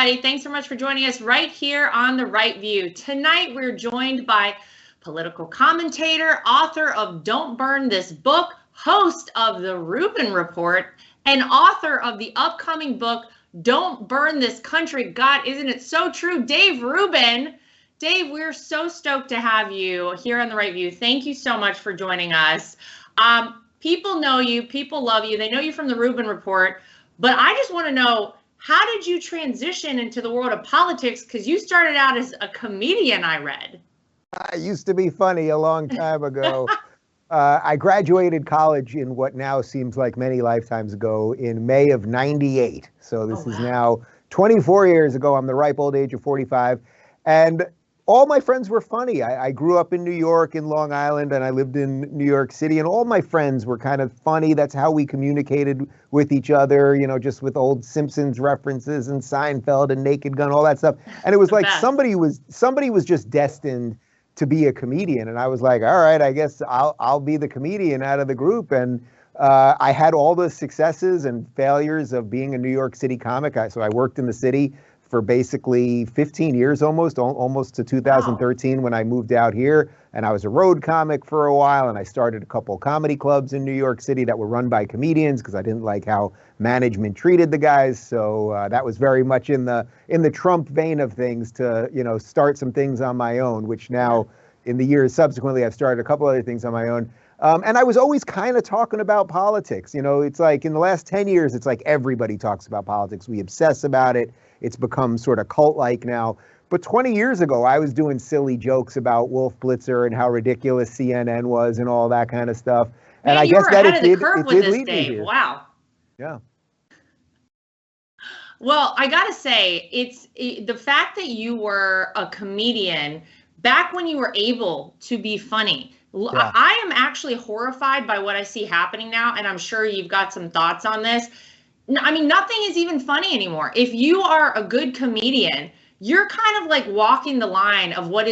everybody. Thanks so much for joining us right here on The Right View. Tonight, we're joined by political commentator, author of Don't Burn This Book, host of the Rubin Report, and author of the upcoming book, Don't Burn This Country. God, isn't it so true? Dave Rubin. Dave, we're so stoked to have you here on The Right View. Thank you so much for joining us. People know you. People love you. They know you from the Rubin Report. But I just want to know, how did you transition into the world of politics? Because you started out as a comedian, I read. I used to be funny a long time ago. I graduated college in what now seems like many lifetimes ago in May of '98. So this is now 24 years ago. I'm the ripe old age of 45. And all my friends were funny. I grew up in New York, in Long Island, and I lived in New York City, and all my friends were kind of funny. That's how we communicated with each other, you know, just with old Simpsons references and Seinfeld and Naked Gun, all that stuff. And it was like somebody was just destined to be a comedian. And I was like, all right, I guess I'll be the comedian out of the group. And I had all the successes and failures of being a New York City comic. So I worked in the city for basically 15 years, almost to 2013 when I moved out here. And I was a road comic for a while, and I started a couple comedy clubs in New York City that were run by comedians because I didn't like how management treated the guys. So that was very much in the Trump vein of things to, you know, start some things on my own, which now in the years subsequently, I've started a couple other things on my own. And I was always kind of talking about politics. You know, it's like in the last 10 years, it's like everybody talks about politics. We obsess about it. It's become sort of cult-like now. But 20 years ago, I was doing silly jokes about Wolf Blitzer and how ridiculous CNN was and all that kind of stuff. And Man, I guess that it did me lead here. Wow. Yeah. Well, I got to say, the fact that you were a comedian back when you were able to be funny. Yeah. I am actually horrified by what I see happening now, and I'm sure you've have some thoughts on this. I mean, nothing is even funny anymore. If you are a good comedian, you're kind of like walking the line of what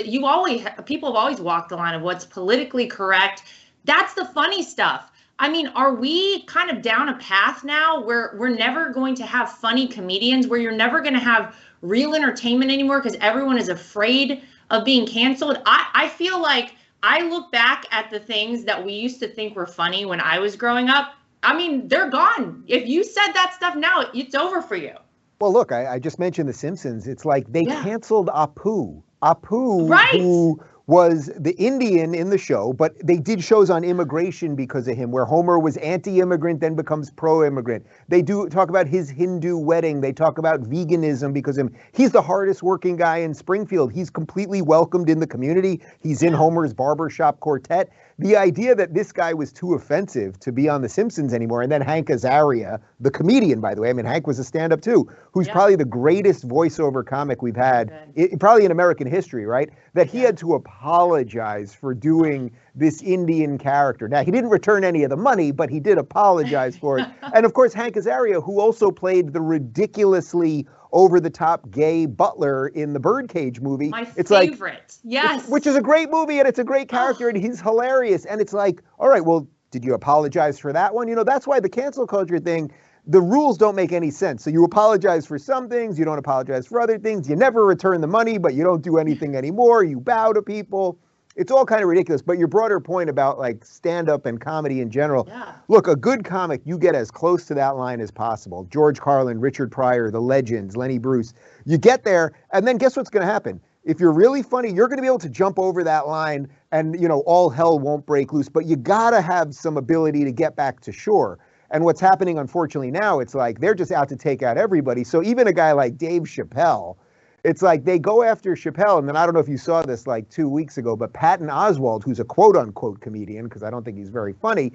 people have always walked the line of what's politically correct. That's the funny stuff. I mean, are we kind of down a path now where we're never going to have funny comedians, where you're never going to have real entertainment anymore because everyone is afraid of being canceled? I feel like I look back at the things that we used to think were funny when I was growing up. I mean, they're gone. If you said that stuff now, it's over for you. Well, look, I just mentioned The Simpsons. It's like they canceled Apu. Apu, right, who was the Indian in the show, but they did shows on immigration because of him, where Homer was anti-immigrant, then becomes pro-immigrant. They do talk about his Hindu wedding. They talk about veganism because of him. He's the hardest working guy in Springfield. He's completely welcomed in the community. He's in Homer's barbershop quartet. The idea that this guy was too offensive to be on The Simpsons anymore, and then Hank Azaria, the comedian, by the way, I mean, Hank was a stand-up too, who's probably the greatest voiceover comic we've had, probably in American history, right? That he had to apologize for doing this Indian character. Now, he didn't return any of the money, but he did apologize for it. And of course, Hank Azaria, who also played the ridiculously over-the-top gay butler in the Birdcage movie. My favorite, yes. Which is a great movie, and it's a great character, and he's hilarious. And it's like, all right, well, did you apologize for that one? You know, that's why the cancel culture thing, the rules don't make any sense. So you apologize for some things, you don't apologize for other things. You never return the money, but you don't do anything anymore. You bow to people. It's all kind of ridiculous. But your broader point about like stand-up and comedy in general, look, a good comic, you get as close to that line as possible. George Carlin, Richard Pryor, the legends, Lenny Bruce. You get there, and then guess what's going to happen? If you're really funny, you're going to be able to jump over that line and, you know, all hell won't break loose. But you got to have some ability to get back to shore. And what's happening, unfortunately, now, it's like they're just out to take out everybody. So even a guy like Dave Chappelle, it's like they go after Chappelle, and then I don't know if you saw this like 2 weeks ago, but Patton Oswalt, who's a quote-unquote comedian, because I don't think he's very funny,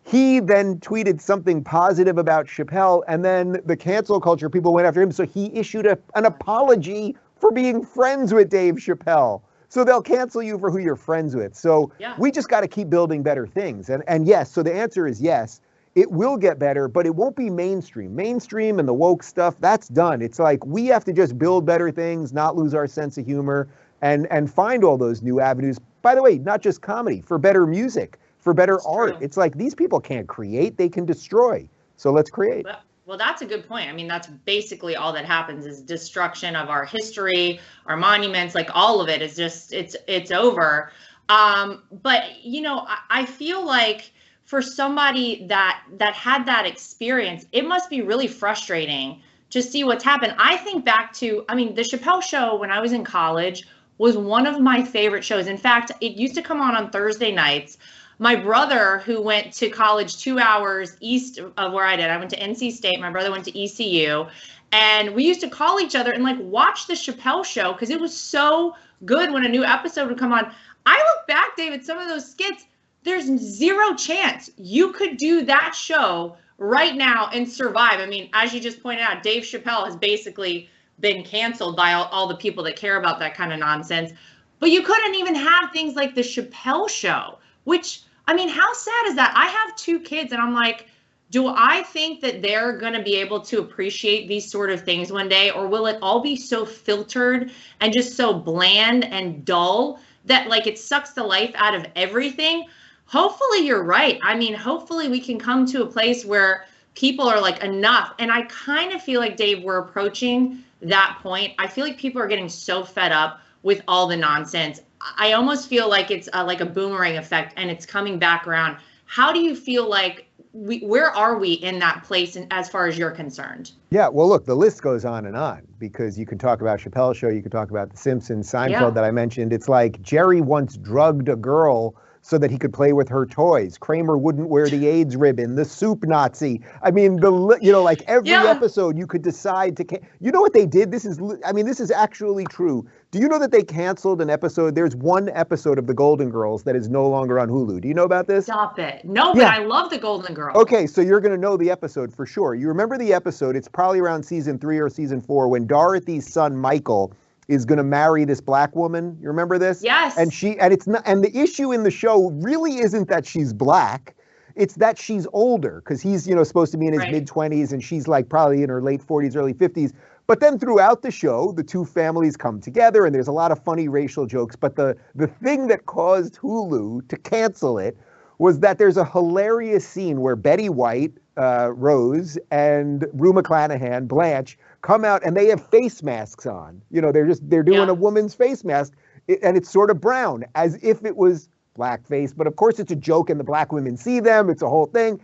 he then tweeted something positive about Chappelle, and then the cancel culture people went after him, so he issued an apology for being friends with Dave Chappelle. So they'll cancel you for who you're friends with. So we just got to keep building better things. And yes, so the answer is yes. It will get better, but it won't be mainstream. Mainstream and the woke stuff, that's done. It's like we have to just build better things, not lose our sense of humor, and find all those new avenues. By the way, not just comedy, for better music, for better art. It's like these people can't create, they can destroy. So let's create. Well, that's a good point. I mean, that's basically all that happens is destruction of our history, our monuments, like all of it is just, it's over. But you know, I feel like for somebody that had that experience, it must be really frustrating to see what's happened. I think back to, I mean, the Chappelle Show when I was in college was one of my favorite shows. In fact, it used to come on Thursday nights. My brother, who went to college 2 hours east of where I did, I went to NC State. My brother went to ECU. And we used to call each other and like watch the Chappelle Show because it was so good when a new episode would come on. I look back, David, some of those skits, there's zero chance you could do that show right now and survive. I mean, as you just pointed out, Dave Chappelle has basically been canceled by all the people that care about that kind of nonsense. But you couldn't even have things like the Chappelle Show, which, I mean, how sad is that? I have 2 kids and I'm like, do I think that they're going to be able to appreciate these sort of things one day? Or will it all be so filtered and just so bland and dull that like it sucks the life out of everything? Hopefully you're right. I mean, hopefully we can come to a place where people are like, enough. And I kind of feel like, Dave, we're approaching that point. I feel like people are getting so fed up with all the nonsense. I almost feel like it's like a boomerang effect and it's coming back around. How do you feel like where are we in that place as far as you're concerned? Yeah, well, look, the list goes on because you can talk about Chappelle's Show, you can talk about The Simpsons, Seinfeld that I mentioned. It's like Jerry once drugged a girl so that he could play with her toys. Kramer wouldn't wear the AIDS ribbon, the soup Nazi. I mean, like every episode you could decide to, you know what they did? This is actually true. Do you know that they canceled an episode? There's one episode of The Golden Girls that is no longer on Hulu. Do you know about this? Stop it. No, but I love The Golden Girls. Okay, so you're gonna know the episode for sure. You remember the episode, it's probably around season 3 or season 4, when Dorothy's son, Michael, is going to marry this black woman. You remember this? Yes. And the issue in the show really isn't that she's black. It's that she's older because he's, supposed to be in his mid-20s and she's like probably in her late 40s, early 50s. But then throughout the show, the 2 families come together and there's a lot of funny racial jokes. But the thing that caused Hulu to cancel it was that there's a hilarious scene where Betty White, Rose, and Rue McClanahan, Blanche, come out and they have face masks on. They're doing a woman's face mask and it's sort of brown as if it was blackface. But of course it's a joke and the black women see them. It's a whole thing.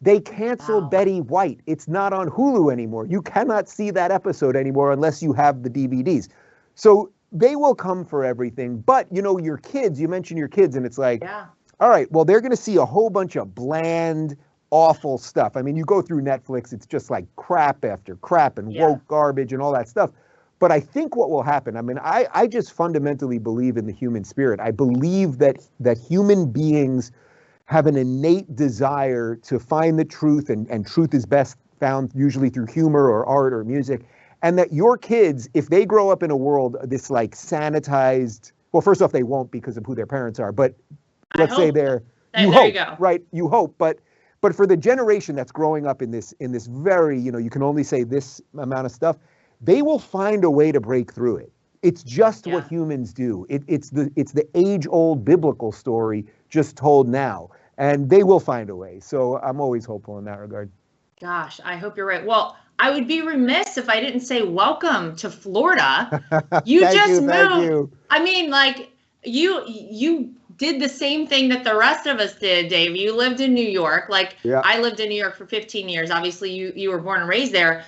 They canceled Betty White. It's not on Hulu anymore. You cannot see that episode anymore unless you have the DVDs. So they will come for everything. But your kids, you mentioned your kids and it's like, all right, well, they're going to see a whole bunch of bland, awful stuff. I mean, you go through Netflix, it's just like crap after crap and woke garbage and all that stuff. But I think what will happen, I mean, I just fundamentally believe in the human spirit. I believe that human beings have an innate desire to find the truth, and truth is best found usually through humor or art or music. And that your kids, if they grow up in a world, this like sanitized, well, first off, they won't because of who their parents are, but let's say you hope, right? You hope, but for the generation that's growing up in this very, you can only say this amount of stuff, they will find a way to break through it. It's just what humans do. It's the age-old biblical story just told now, and they will find a way. So I'm always hopeful in that regard. Gosh, I hope you're right. Well, I would be remiss if I didn't say welcome to Florida. You just moved. Thank you. I mean, like you did the same thing that the rest of us did, Dave. You lived in New York. I lived in New York for 15 years. Obviously, you were born and raised there.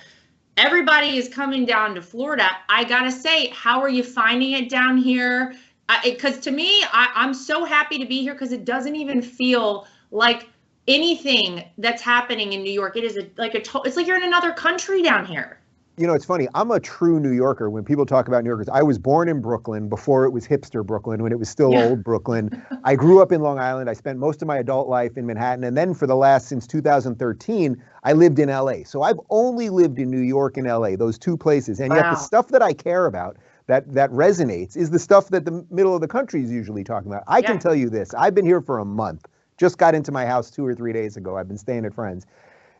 Everybody is coming down to Florida. I got to say, how are you finding it down here? Because to me, I'm so happy to be here because it doesn't even feel like anything that's happening in New York. It is it's like you're in another country down here. It's funny. I'm a true New Yorker. When people talk about New Yorkers, I was born in Brooklyn before it was hipster Brooklyn, when it was still old Brooklyn. I grew up in Long Island. I spent most of my adult life in Manhattan. And then since 2013, I lived in LA. So I've only lived in New York and LA, those 2 places. And yet the stuff that I care about, that resonates, is the stuff that the middle of the country is usually talking about. I can tell you this. I've been here for a month. Just got into my house 2 or 3 days ago. I've been staying at friends.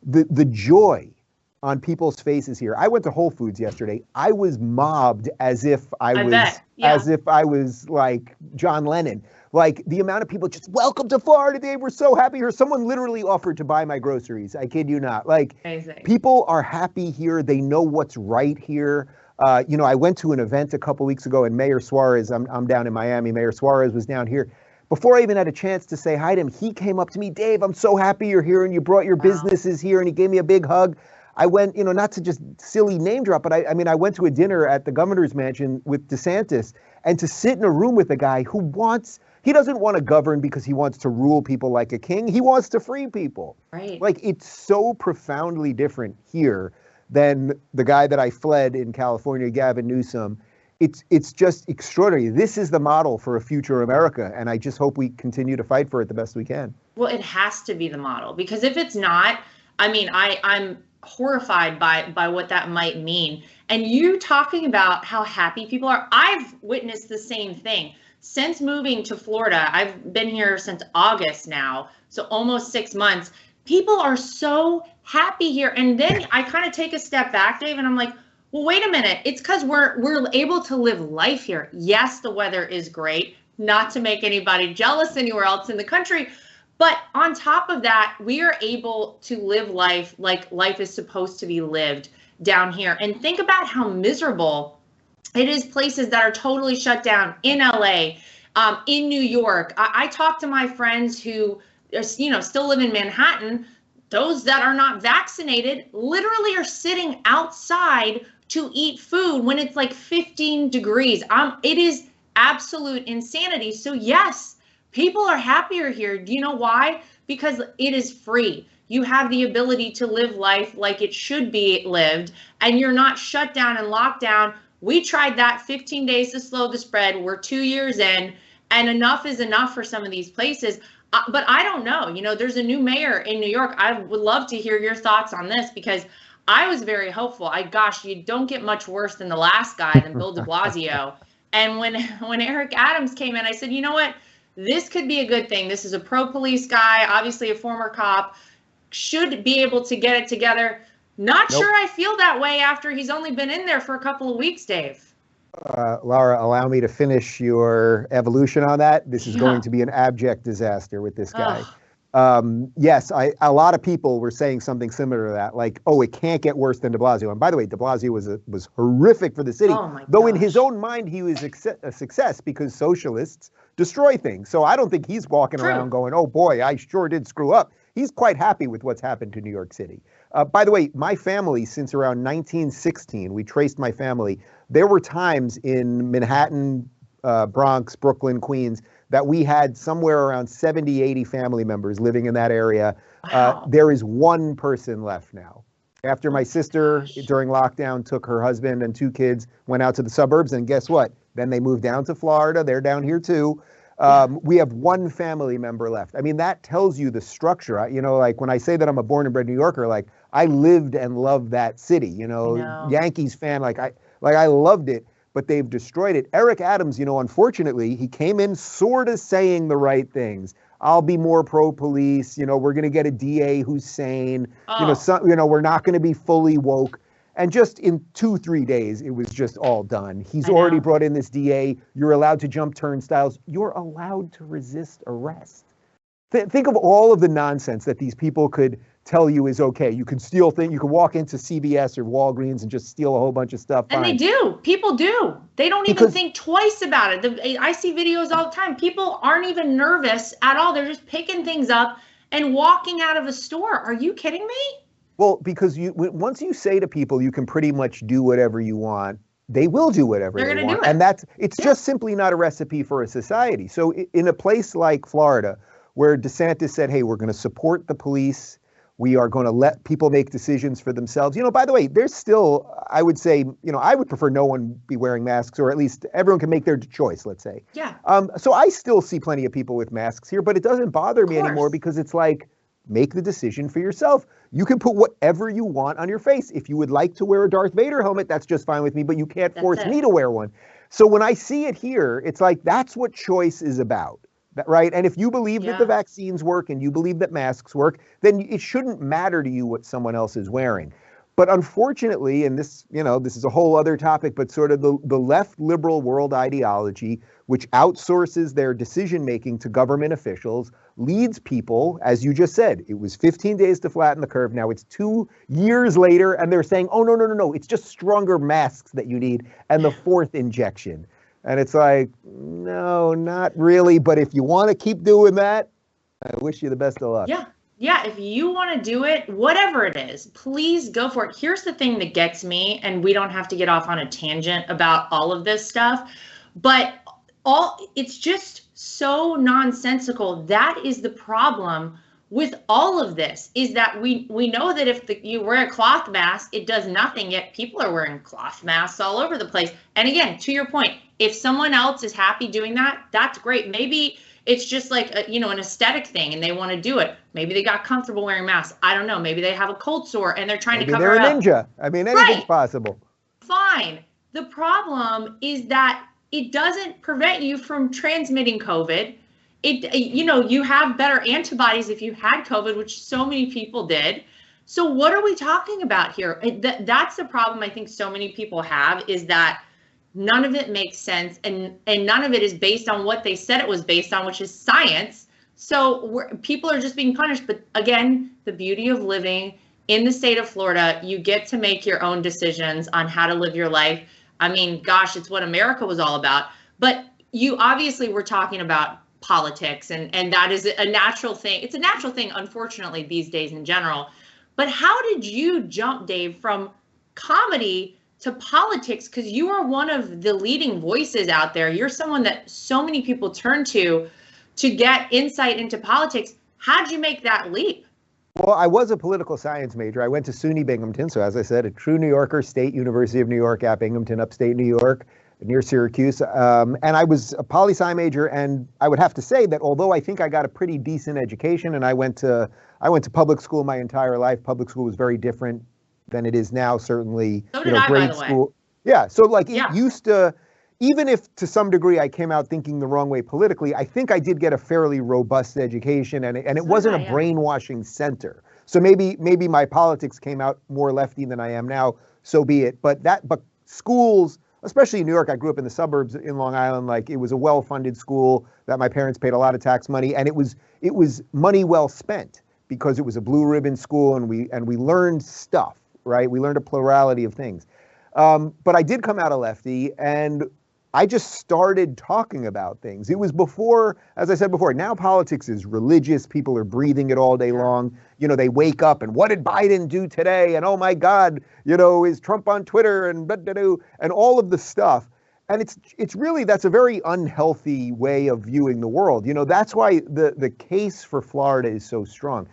The joy on people's faces here. I went to Whole Foods yesterday. I was mobbed as if I was like John Lennon. Like the amount of people just, welcome to Florida, Dave. We're so happy here. Someone literally offered to buy my groceries. I kid you not. Like amazing. People are happy here. They know what's right here. I went to an event a couple weeks ago, and Mayor Suarez, I'm down in Miami. Mayor Suarez was down here. Before I even had a chance to say hi to him, he came up to me, Dave, I'm so happy you're here and you brought your businesses here, and he gave me a big hug. I went, not to just silly name drop, but I went to a dinner at the governor's mansion with DeSantis, and to sit in a room with a guy he doesn't want to govern because he wants to rule people like a king. He wants to free people. Right. Like, it's so profoundly different here than the guy that I fled in California, Gavin Newsom. It's just extraordinary. This is the model for a future America, and I just hope we continue to fight for it the best we can. Well, it has to be the model, because if it's not, I'm horrified by what that might mean. And you talking about how happy people are, I've witnessed the same thing. Since moving to Florida, I've been here since August now, so almost 6 months. People are so happy here. And then I kind of take a step back, Dave, and I'm like, well, wait a minute. It's because we're able to live life here. Yes, the weather is great, not to make anybody jealous anywhere else in the country. But on top of that, we are able to live life like life is supposed to be lived down here. And think about how miserable it is, places that are totally shut down in LA, in New York. I talk to my friends who still live in Manhattan. Those that are not vaccinated literally are sitting outside to eat food when it's like 15 degrees. It is absolute insanity. So yes, people are happier here. Do you know why? Because it is free. You have the ability to live life like it should be lived, and you're not shut down and locked down. We tried that 15 days to slow the spread. We're 2 years in, and enough is enough for some of these places. But I don't know. There's a new mayor in New York. I would love to hear your thoughts on this, because I was very hopeful. Gosh, you don't get much worse than the last guy, than Bill DeBlasio. And when Eric Adams came in, I said, you know what? This could be a good thing. This is a pro-police guy, obviously a former cop, should be able to get it together. Not sure I feel that way after he's only been in there for a couple of weeks, Dave. Lara, allow me to finish your evolution on that. This is going to be an abject disaster with this guy. Yes, a lot of people were saying something similar to that, like, oh, it can't get worse than DeBlasio. And by the way, DeBlasio was horrific for the city, though in his own mind he was a success because socialists destroy things. So I don't think he's walking around going, oh boy, I sure did screw up. He's quite happy with what's happened to New York City. By the way, my family, since around 1916, we traced my family. There were times in Manhattan, Bronx, Brooklyn, Queens, that we had somewhere around 70, 80 family members living in that area. Wow. There is one person left now. After my sister, during lockdown, took her husband and 2 kids, went out to the suburbs, and guess what? Then they moved down to Florida. They're down here too. We have one family member left. I mean, that tells you the structure. Like when I say that I'm a born and bred New Yorker, like I lived and loved that city, Yankees fan, I loved it, but they've destroyed it. Eric Adams, unfortunately, he came in sort of saying the right things. I'll be more pro-police. We're going to get a DA who's sane. We're not going to be fully woke. And just in 2-3 days, it was just all done. He's already brought in this DA. You're allowed to jump turnstiles. You're allowed to resist arrest. Think of all of the nonsense that these people could tell you is okay. You can steal things. You can walk into CVS or Walgreens and just steal a whole bunch of stuff. And they do. People do. They don't even think twice about it. I see videos all the time. People aren't even nervous at all. They're just picking things up and walking out of a store. Are you kidding me? Well, because once you say to people you can pretty much do whatever you want, they will do whatever they want. And it's just simply not a recipe for a society. So in a place like Florida, where DeSantis said, hey, we're going to support the police, we are going to let people make decisions for themselves. By the way, there's still, I would say, I would prefer no one be wearing masks, or at least everyone can make their choice, let's say. Yeah. So I still see plenty of people with masks here, but it doesn't bother me anymore because it's like, make the decision for yourself. You can put whatever you want on your face. If you would like to wear a Darth Vader helmet, that's just fine with me, but you can't force me to wear one. So when I see it here, it's like, that's what choice is about, right? And if you believe that the vaccines work and you believe that masks work, then it shouldn't matter to you what someone else is wearing. But unfortunately, and this, this is a whole other topic, but sort of the left liberal world ideology, which outsources their decision making to government officials, leads people, as you just said, it was 15 days to flatten the curve. Now it's 2 years later, and they're saying, oh, no, it's just stronger masks that you need, and the 4th injection. And it's like, no, not really. But if you want to keep doing that, I wish you the best of luck. Yeah, if you want to do it, whatever it is, please go for it. Here's the thing that gets me, and we don't have to get off on a tangent about all of this stuff, but it's just so nonsensical. That is the problem with all of this, is that we know that if you wear a cloth mask, it does nothing, yet people are wearing cloth masks all over the place. And again, to your point, if someone else is happy doing that, that's great. Maybe it's just like, an aesthetic thing and they want to do it. Maybe they got comfortable wearing masks. I don't know. Maybe they have a cold sore and they're trying to cover it up. Maybe they're a ninja. I mean, anything's possible. Fine. The problem is that it doesn't prevent you from transmitting COVID. You have better antibodies if you had COVID, which so many people did. So what are we talking about here? That's the problem I think so many people have, is that none of it makes sense, and none of it is based on what they said it was based on, which is science. So people are just being punished. But again, the beauty of living in the state of Florida, you get to make your own decisions on how to live your life. I mean, gosh, it's what America was all about. But you obviously were talking about politics, and that is a natural thing. It's a natural thing, unfortunately, these days in general. But how did you jump, Dave, from comedy to politics? Because you are one of the leading voices out there. You're someone that so many people turn to get insight into politics. How'd you make that leap? Well, I was a political science major. I went to SUNY Binghamton. So as I said, a true New Yorker, State University of New York at Binghamton, upstate New York, near Syracuse. And I was a poli-sci major. And I would have to say that although I think I got a pretty decent education, and I went to public school my entire life. Public school was very different than it is now, certainly. So did I, grade by the school. way. Yeah, so like it used to, even if to some degree I came out thinking the wrong way politically, I think I did get a fairly robust education, and it wasn't a brainwashing center. So maybe my politics came out more lefty than I am now, so be it. But schools, especially in New York, I grew up in the suburbs in Long Island, like it was a well-funded school that my parents paid a lot of tax money, and it was money well spent because it was a blue ribbon school, and we learned stuff. Right? We learned a plurality of things. But I did come out a lefty, and I just started talking about things. It was before, as I said before, now politics is religious. People are breathing it all day long. They wake up and what did Biden do today? And oh my God, is Trump on Twitter and all of the stuff. And it's really, that's a very unhealthy way of viewing the world. That's why the case for Florida is so strong.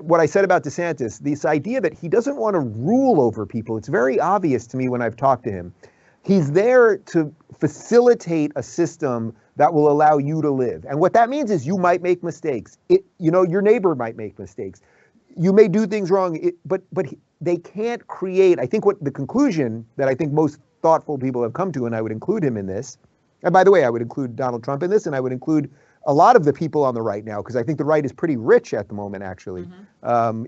What I said about DeSantis, this idea that he doesn't want to rule over people, it's very obvious to me when I've talked to him. He's there to facilitate a system that will allow you to live. And what that means is you might make mistakes. Your neighbor might make mistakes. You may do things wrong, but they can't create, I think what the conclusion that I think most thoughtful people have come to, and I would include him in this, and by the way, I would include Donald Trump in this, and I would include a lot of the people on the right now, because I think the right is pretty rich at the moment, actually,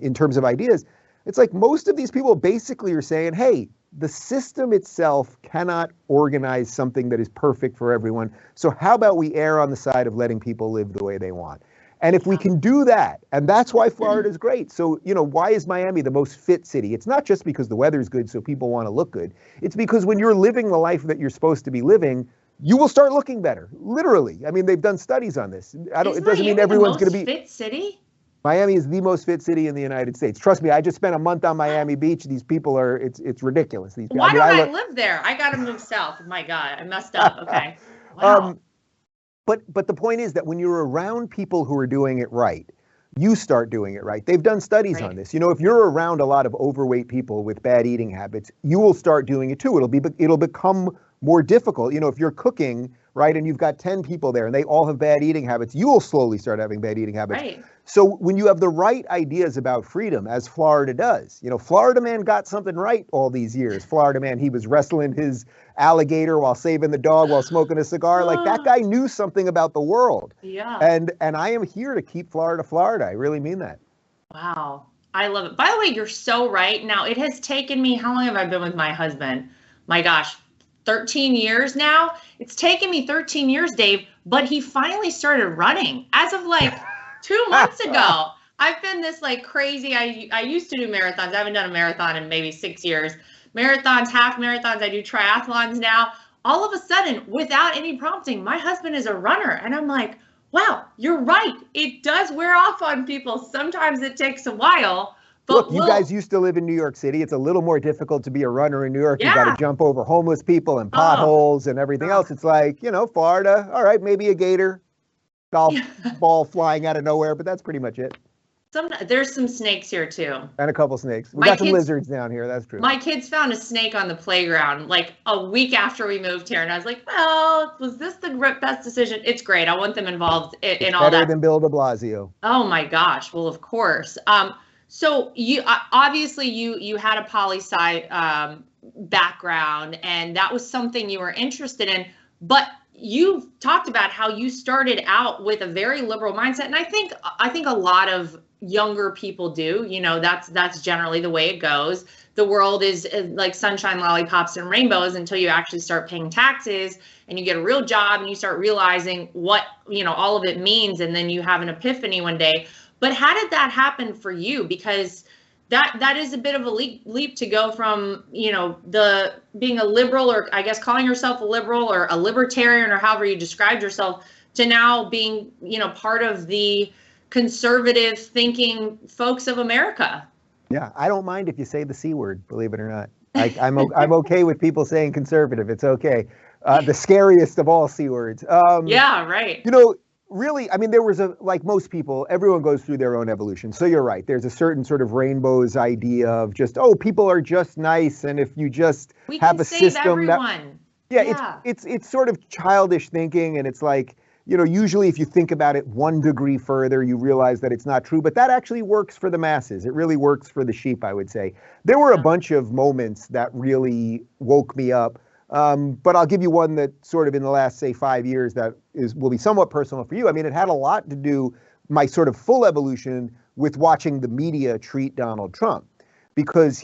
in terms of ideas. It's like most of these people basically are saying, hey, the system itself cannot organize something that is perfect for everyone. So how about we err on the side of letting people live the way they want? And if we can do that, and that's why Florida is great. So, why is Miami the most fit city? It's not just because the weather's good so people want to look good. It's because when you're living the life that you're supposed to be living, you will start looking better. Literally. I mean, they've done studies on this. It doesn't mean everyone's going to be. Fit city? Miami is the most fit city in the United States. Trust me, I just spent a month on Miami Beach. These people are, it's ridiculous. Why don't I live there? I got to move south. My God, I messed up. Okay. Wow. But the point is that when you're around people who are doing it right, you start doing it right. They've done studies on this. If you're around a lot of overweight people with bad eating habits, you will start doing it too. It'll become more difficult. If you're cooking, right, and you've got 10 people there and they all have bad eating habits, you will slowly start having bad eating habits. Right. So when you have the right ideas about freedom, as Florida does, Florida man got something right all these years. Florida man, he was wrestling his alligator while saving the dog while smoking a cigar. Like that guy knew something about the world. Yeah. And I am here to keep Florida, Florida. I really mean that. Wow. I love it. By the way, you're so right. Now, it has taken me, how long have I been with my husband? My gosh, 13 years now. It's taken me 13 years, Dave, but he finally started running as of like 2 months ago. I've been this like crazy. I used to do marathons. I haven't done a marathon in maybe 6 years. Marathons, half marathons. I do triathlons now. All of a sudden, without any prompting, my husband is a runner. And I'm like, wow, you're right. It does wear off on people. Sometimes it takes a while. But look, you guys used to live in New York City. It's a little more difficult to be a runner in New York. You got to jump over homeless people and potholes and everything else. It's like, Florida. All right, maybe a gator, golf ball flying out of nowhere, but that's pretty much it. There's some snakes here too. And a couple snakes. We got some lizards down here. That's true. My kids found a snake on the playground like a week after we moved here. And I was like, well, was this the best decision? It's great. I want them involved in all that. Better than Bill DeBlasio. Oh my gosh. Well, of course. So you obviously you had a poli-sci background, and that was something you were interested in. But you've talked about how you started out with a very liberal mindset, and I think a lot of younger people do. That's generally the way it goes. The world is like sunshine, lollipops, and rainbows until you actually start paying taxes and you get a real job and you start realizing what all of it means, and then you have an epiphany one day. But how did that happen for you? Because that is a bit of a leap to go from the being a liberal, or I guess calling yourself a liberal or a libertarian or however you described yourself, to now being part of the conservative thinking folks of America. Yeah, I don't mind if you say the C word, believe it or not. I'm okay with people saying conservative. It's okay. The scariest of all C words. Yeah, right. Really, I mean, there was like most people, everyone goes through their own evolution. So you're right. There's a certain sort of rainbows idea of just, people are just nice. And if you just have a system it's sort of childish thinking. And it's like, usually if you think about it 1 degree further, you realize that it's not true. But that actually works for the masses. It really works for the sheep, I would say. There were a bunch of moments that really woke me up. But I'll give you one that sort of in the last, say, 5 years that will be somewhat personal for you. I mean, it had a lot to do, my sort of full evolution, with watching the media treat Donald Trump. Because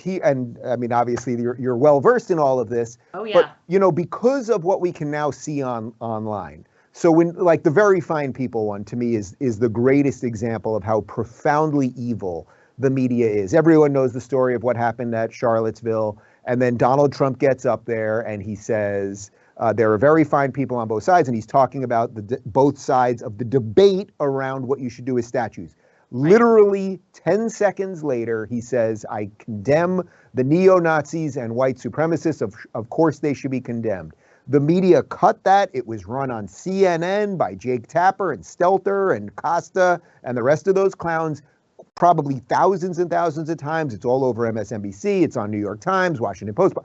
obviously you're well versed in all of this. Oh, yeah. But, because of what we can now see online. So when, like, the very fine people one, to me, is the greatest example of how profoundly evil the media is. Everyone knows the story of what happened at Charlottesville. And then Donald Trump gets up there and he says, there are very fine people on both sides. And he's talking about both sides of the debate around what you should do with statues. Right. Literally 10 seconds later, he says, I condemn the neo-Nazis and white supremacists. Of course, they should be condemned. The media cut that. It was run on CNN by Jake Tapper and Stelter and Costa and the rest of those clowns. Probably thousands and thousands of times. It's all over MSNBC. It's on New York Times, Washington Post.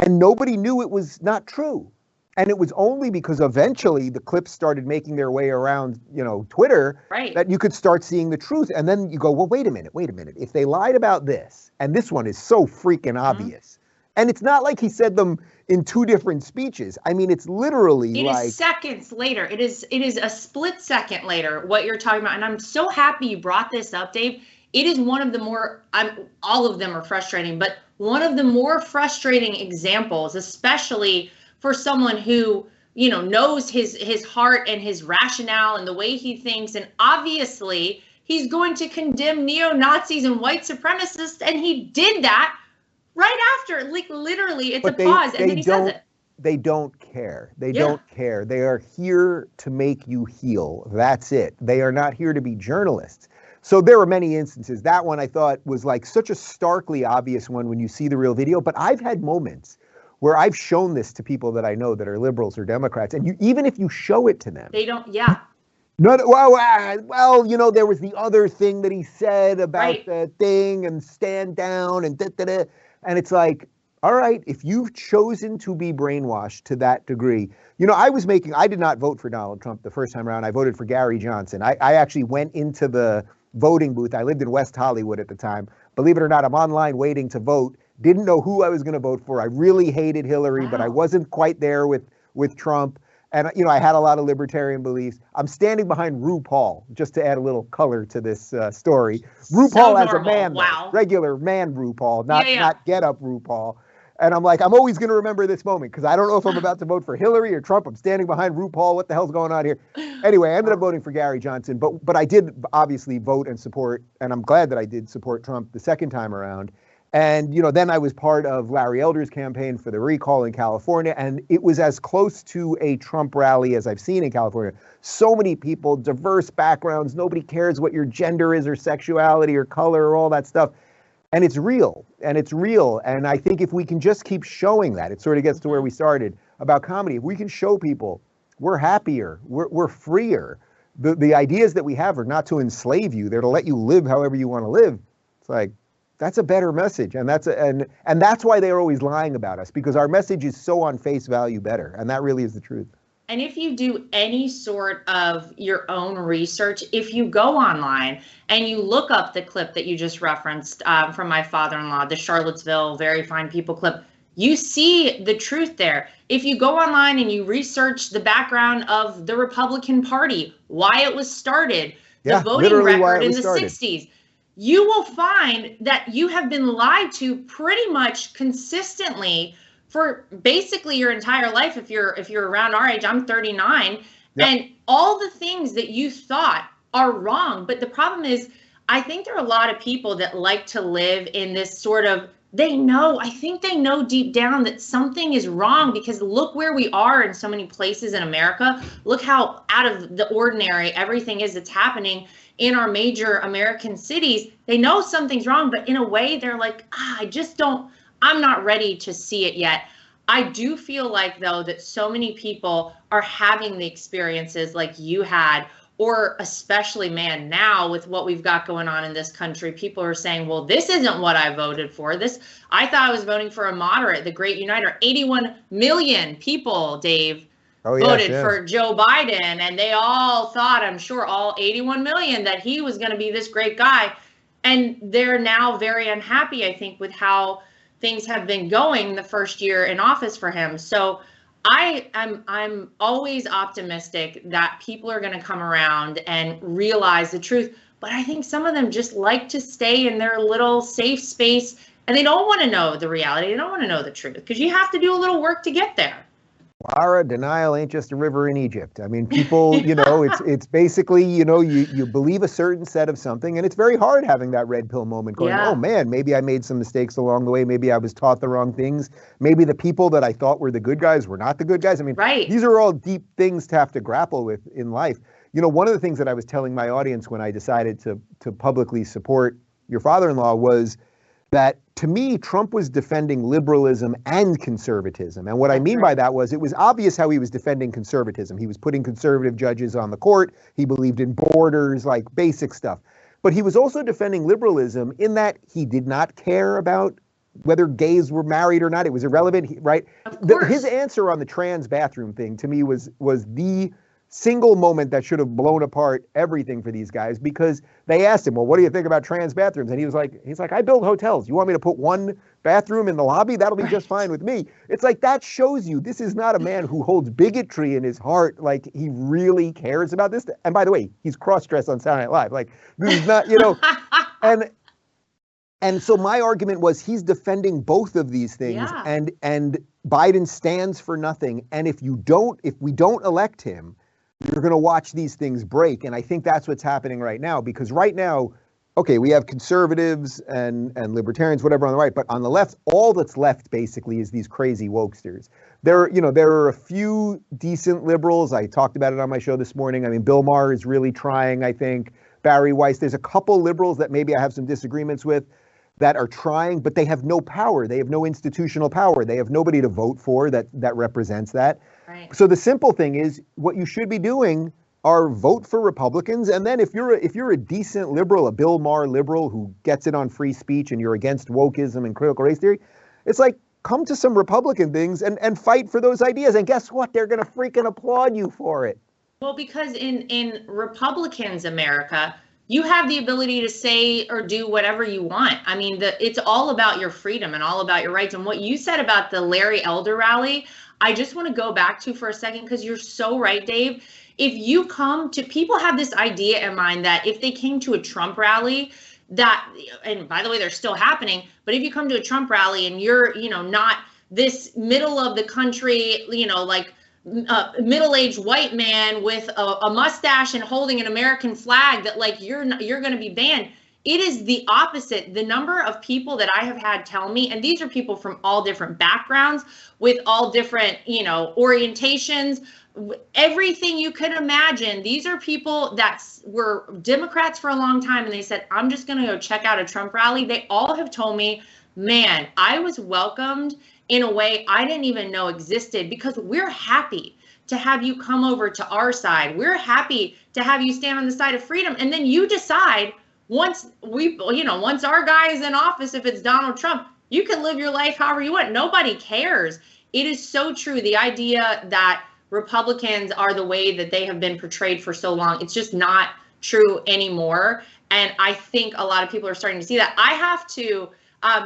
And nobody knew it was not true. And it was only because eventually the clips started making their way around, Twitter, that you could start seeing the truth. And then you go, well, wait a minute. If they lied about this, and this one is so freaking obvious, and it's not like he said them in 2 different speeches. I mean, it's literally it is seconds later. It is a split second later what you're talking about. And I'm so happy you brought this up, Dave. It is one of the more, all of them are frustrating, but one of the more frustrating examples, especially for someone who, knows his heart and his rationale and the way he thinks. And obviously he's going to condemn neo-Nazis and white supremacists. And he did that right after, like literally, it's a pause, and then he says it. They don't care. They don't care. They are here to make you heal. That's it. They are not here to be journalists. So there are many instances. That one I thought was like such a starkly obvious one when you see the real video. But I've had moments where I've shown this to people that I know that are liberals or Democrats, and even if you show it to them, they don't. Yeah. No, well, there was the other thing that he said about the thing and stand down and da-da-da. And it's like, all right, if you've chosen to be brainwashed to that degree, I did not vote for Donald Trump the first time around. I voted for Gary Johnson. I actually went into the voting booth. I lived in West Hollywood at the time. Believe it or not, I'm online waiting to vote. Didn't know who I was going to vote for. I really hated Hillary, but I wasn't quite there with Trump. And, I had a lot of libertarian beliefs. I'm standing behind RuPaul, just to add a little color to this story. RuPaul as a man, wow. Regular man RuPaul, not get up RuPaul. And I'm like, I'm always going to remember this moment because I don't know if I'm about to vote for Hillary or Trump. I'm standing behind RuPaul. What the hell's going on here? Anyway, I ended up voting for Gary Johnson, but I did obviously vote and support, and I'm glad that I did support Trump the second time around. And, then I was part of Larry Elder's campaign for the recall in California, and it was as close to a Trump rally as I've seen in California. So many people, diverse backgrounds, nobody cares what your gender is or sexuality or color or all that stuff. And it's real, and I think if we can just keep showing that, it sort of gets to where we started about comedy. If we can show people we're happier, we're freer. The ideas that we have are not to enslave you, they're to let you live however you want to live. It's like, that's a better message, and that's why they're always lying about us, because our message is so on face value better, and that really is the truth. And if you do any sort of your own research, if you go online and you look up the clip that you just referenced from my father-in-law, the Charlottesville Very Fine People clip, you see the truth there. If you go online and you research the background of the Republican Party, why it was started, the voting record in the 60s, you will find that you have been lied to pretty much consistently for basically your entire life. If you're around our age, I'm 39, and all the things that you thought are wrong. But the problem is, I think there are a lot of people that like to live in this sort of, I think they know deep down that something is wrong, because look where we are in so many places in America. Look how out of the ordinary everything is that's happening in our major American cities. They know something's wrong, but in a way they're like, I'm not ready to see it yet. I do feel like, though, that so many people are having the experiences like you had, or especially, man, now with what we've got going on in this country, people are saying, well, this isn't what I voted for. I thought I was voting for a moderate, the great uniter. 81 million people, Dave, voted for Joe Biden, and they all thought, I'm sure all 81 million, that he was going to be this great guy. And they're now very unhappy, I think, with how things have been going the first year in office for him. So I'm always optimistic that people are going to come around and realize the truth. But I think some of them just like to stay in their little safe space, and they don't want to know the reality. They don't want to know the truth, because you have to do a little work to get there. Lara, denial ain't just a river in Egypt. I mean, people, it's basically, you believe a certain set of something, and it's very hard having that red pill moment going, oh man, maybe I made some mistakes along the way. Maybe I was taught the wrong things. Maybe the people that I thought were the good guys were not the good guys. I mean, these are all deep things to have to grapple with in life. One of the things that I was telling my audience when I decided to publicly support your father-in-law was that, to me, Trump was defending liberalism and conservatism. And what I mean by that was, it was obvious how he was defending conservatism. He was putting conservative judges on the court. He believed in borders, like basic stuff. But he was also defending liberalism in that he did not care about whether gays were married or not. It was irrelevant, right? His answer on the trans bathroom thing, to me, was the single moment that should have blown apart everything for these guys, because they asked him, well, what do you think about trans bathrooms? And he's like, I build hotels. You want me to put one bathroom in the lobby? That'll be just fine with me. It's like, that shows you this is not a man who holds bigotry in his heart. Like, he really cares about this. And by the way, he's cross-dressed on Saturday Night Live. Like, this is not, and so my argument was, he's defending both of these things, and Biden stands for nothing. And if we don't elect him, you're going to watch these things break. And I think that's what's happening right now, because right now, okay, we have conservatives and libertarians, whatever, on the right, but on the left, all that's left basically is these crazy wokesters. There are a few decent liberals. I talked about it on my show this morning. I mean, Bill Maher is really trying, I think. Barry Weiss. There's a couple liberals that maybe I have some disagreements with that are trying, but they have no power. They have no institutional power. They have nobody to vote for that represents that. Right. So the simple thing is, what you should be doing are vote for Republicans. And then if you're a decent liberal, a Bill Maher liberal who gets it on free speech, and you're against wokeism and critical race theory, it's like, come to some Republican things and fight for those ideas. And guess what? They're going to freaking applaud you for it. Well, because in Republicans America, you have the ability to say or do whatever you want. I mean, it's all about your freedom and all about your rights. And what you said about the Larry Elder rally, I just want to go back to for a second, because you're so right, Dave. If you come to, people have this idea in mind that if they came to a Trump rally, that, and by the way, they're still happening, but if you come to a Trump rally and you're, not this middle of the country, like middle-aged white man with a mustache and holding an American flag, that like you're going to be banned. It is the opposite. The number of people that I have had tell me, and these are people from all different backgrounds with all different, orientations, everything you could imagine. These are people that were Democrats for a long time, and they said, I'm just going to go check out a Trump rally. They all have told me, man, I was welcomed in a way I didn't even know existed, because we're happy to have you come over to our side. We're happy to have you stand on the side of freedom. And then you decide, once our guy is in office, if it's Donald Trump, you can live your life however you want. Nobody cares. It is so true. The idea that Republicans are the way that they have been portrayed for so long, it's just not true anymore. And I think a lot of people are starting to see that. I have to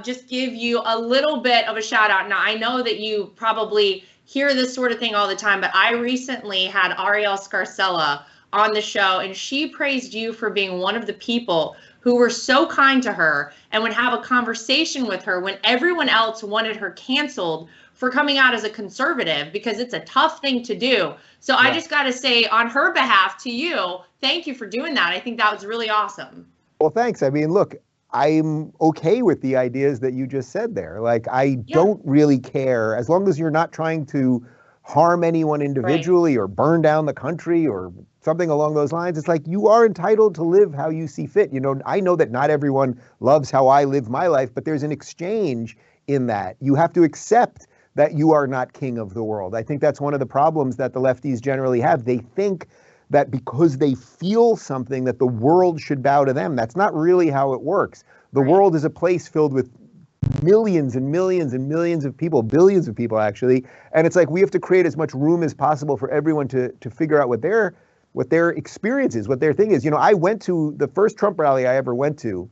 just give you a little bit of a shout out. Now, I know that you probably hear this sort of thing all the time, but I recently had Ariel Scarcella on the show, and she praised you for being one of the people who were so kind to her and would have a conversation with her when everyone else wanted her canceled for coming out as a conservative, because it's a tough thing to do. So yeah. I just got to say on her behalf to you, thank you for doing that. I think that was really awesome. Well, thanks. I mean, look, I'm okay with the ideas that you just said there. Like, I don't really care, as long as you're not trying to harm anyone individually or burn down the country or something along those lines. It's like, you are entitled to live how you see fit. I know that not everyone loves how I live my life, but there's an exchange in that. You have to accept that you are not king of the world. I think that's one of the problems that the lefties generally have. They think that because they feel something, that the world should bow to them. That's not really how it works. The world is a place filled with millions and millions and millions of people, billions of people actually. And it's like, we have to create as much room as possible for everyone to figure out what their experience is, what their thing is. I went to the first Trump rally I ever went to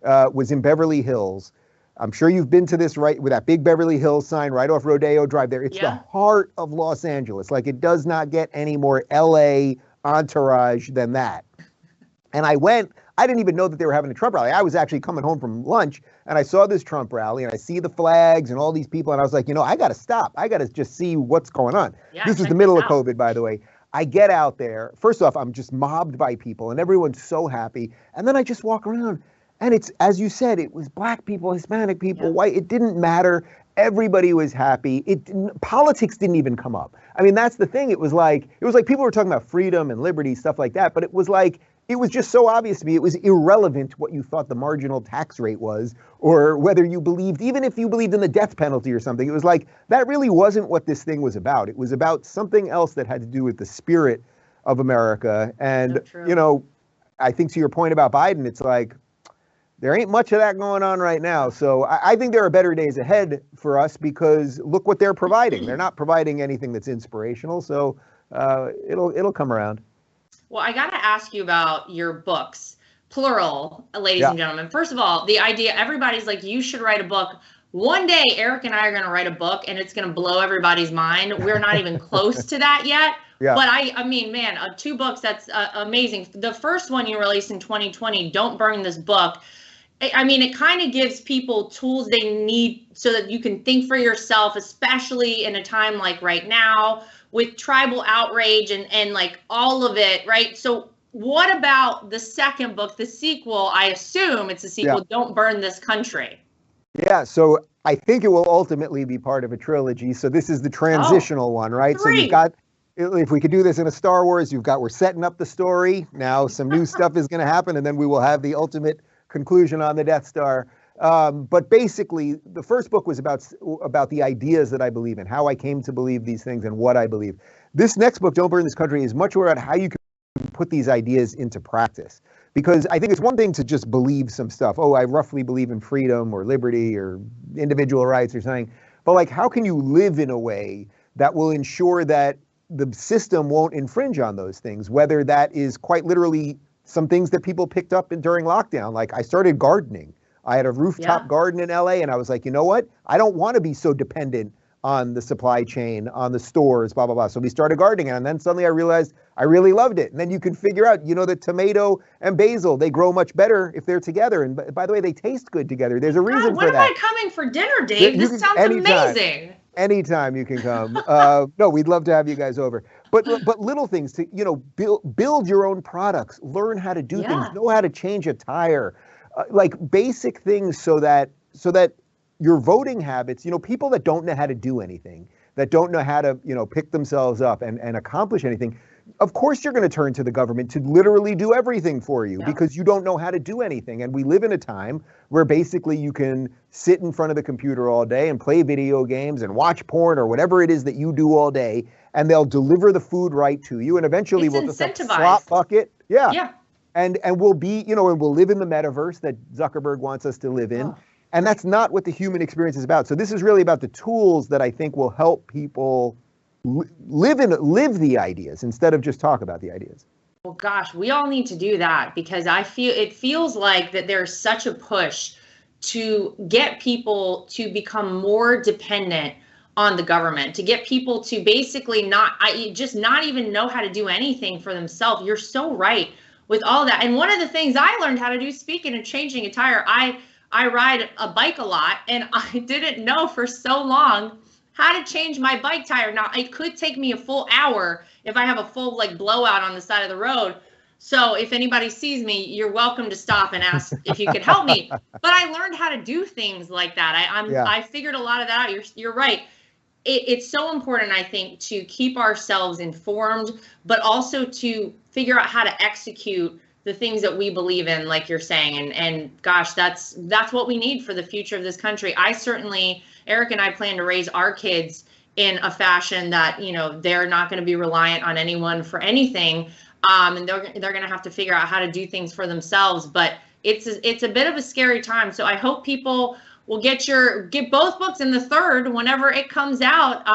was in Beverly Hills. I'm sure you've been to this, right, with that big Beverly Hills sign right off Rodeo Drive there. It's the heart of Los Angeles. Like, it does not get any more LA entourage than that. And I didn't even know that they were having a Trump rally. I was actually coming home from lunch, and I saw this Trump rally, and I see the flags and all these people, and I was like, I got to stop. I got to just see what's going on. Yeah, this was the middle of COVID, by the way. I get out there. First off, I'm just mobbed by people, and everyone's so happy. And then I just walk around, and it's, as you said, it was black people, Hispanic people, white. It didn't matter. Everybody was happy. Politics didn't even come up. I mean, that's the thing. It was like people were talking about freedom and liberty, stuff like that. But it was just so obvious to me. It was irrelevant what you thought the marginal tax rate was, or whether you believed, even if you believed in the death penalty or something. It was like, that really wasn't what this thing was about. It was about something else that had to do with the spirit of America. And, I think to your point about Biden, it's like, there ain't much of that going on right now. So I think there are better days ahead for us, because look what they're providing. They're not providing anything that's inspirational. So it'll come around. Well, I got to ask you about your books, plural, ladies and gentlemen. First of all, the idea, everybody's like, you should write a book. One day, Eric and I are going to write a book, and it's going to blow everybody's mind. We're not even close to that yet. Yeah. But I mean, man, 2 books, that's amazing. The first one you released in 2020, Don't Burn This Book. I mean, it kind of gives people tools they need so that you can think for yourself, especially in a time like right now with tribal outrage and like all of it, right? So what about the second book, the sequel? I assume it's a sequel, Don't Burn This Country. Yeah, so I think it will ultimately be part of a trilogy. So this is the transitional one, right? 3. So you've got, if we could do this in a Star Wars, we're setting up the story. Now some new stuff is going to happen, and then we will have the ultimate conclusion on the Death Star. But basically, the first book was about the ideas that I believe in, how I came to believe these things and what I believe. This next book, Don't Burn This Country, is much more about how you can put these ideas into practice. Because I think it's one thing to just believe some stuff. Oh, I roughly believe in freedom or liberty or individual rights or something. But like, how can you live in a way that will ensure that the system won't infringe on those things, whether that is quite literally some things that people picked up during lockdown. Like, I started gardening. I had a rooftop garden in LA, and I was like, you know what? I don't want to be so dependent on the supply chain, on the stores, blah, blah, blah. So we started gardening, and then suddenly I realized I really loved it. And then you can figure out, that tomato and basil, they grow much better if they're together. And by the way, they taste good together. There's a reason for that. When am I coming for dinner, Dave? This sounds amazing. Anytime you can come. No, we'd love to have you guys over. But little things to, build your own products, learn how to do things, know how to change a tire, like basic things so that your voting habits, people that don't know how to do anything, that don't know how to, pick themselves up and accomplish anything, of course you're going to turn to the government to literally do everything for you because you don't know how to do anything. And we live in a time where basically you can sit in front of the computer all day and play video games and watch porn or whatever it is that you do all day, and they'll deliver the food right to you. And eventually we'll just have a slot bucket. Yeah. And we'll be, and we'll live in the metaverse that Zuckerberg wants us to live in. And that's not what the human experience is about. So this is really about the tools that I think will help people live the ideas instead of just talk about the ideas. Well, gosh, we all need to do that because it feels like that there's such a push to get people to become more dependent on the government, to get people to basically not even know how to do anything for themselves. You're so right with all that. And one of the things I learned how to do, speaking of changing a tire, I ride a bike a lot, and I didn't know for so long how to change my bike tire. Now, it could take me a full hour if I have a full blowout on the side of the road. So if anybody sees me, you're welcome to stop and ask if you could help me. But I learned how to do things like that. I figured a lot of that out. You're right. It's so important, I think, to keep ourselves informed, but also to figure out how to execute the things that we believe in, like you're saying. And gosh, that's what we need for the future of this country. Eric and I plan to raise our kids in a fashion that, they're not going to be reliant on anyone for anything. And they're going to have to figure out how to do things for themselves. But it's a bit of a scary time. So I hope people will get both books in the third whenever it comes out.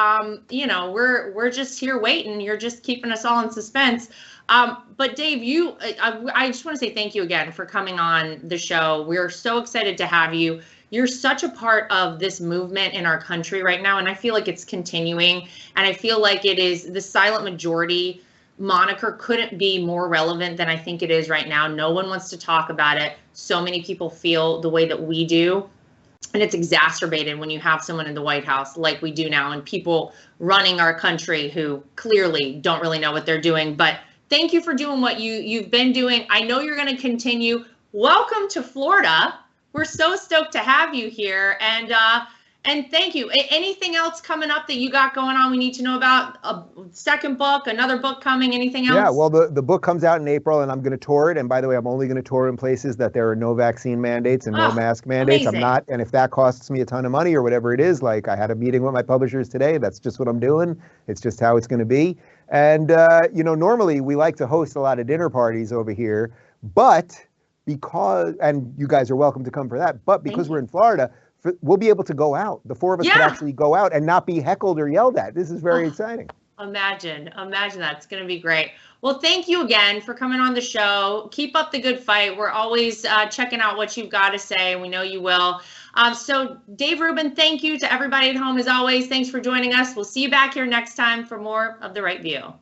We're just here waiting. You're just keeping us all in suspense. But Dave, I just want to say thank you again for coming on the show. We're so excited to have you. You're such a part of this movement in our country right now, and I feel like it's continuing. And I feel like it is the silent majority moniker couldn't be more relevant than I think it is right now. No one wants to talk about it. So many people feel the way that we do. And it's exacerbated when you have someone in the White House like we do now, and people running our country who clearly don't really know what they're doing. But thank you for doing what you've been doing. I know you're going to continue. Welcome to Florida. We're so stoked to have you here. And thank you. Anything else coming up that you got going on we need to know about? A second book, another book coming, anything else? Yeah, well, the book comes out in April, and I'm going to tour it. And by the way, I'm only going to tour in places that there are no vaccine mandates and no mask mandates. Amazing. I'm not. And if that costs me a ton of money or whatever it is, like I had a meeting with my publishers today, that's just what I'm doing. It's just how it's going to be. And, normally we like to host a lot of dinner parties over here, but and you guys are welcome to come for that, but because we're in Florida, we'll be able to go out. The four of us could actually go out and not be heckled or yelled at. This is very exciting. Imagine that. It's going to be great. Well, thank you again for coming on the show. Keep up the good fight. We're always checking out what you've got to say. We know you will. So Dave Rubin, thank you to everybody at home as always. Thanks for joining us. We'll see you back here next time for more of The Right View.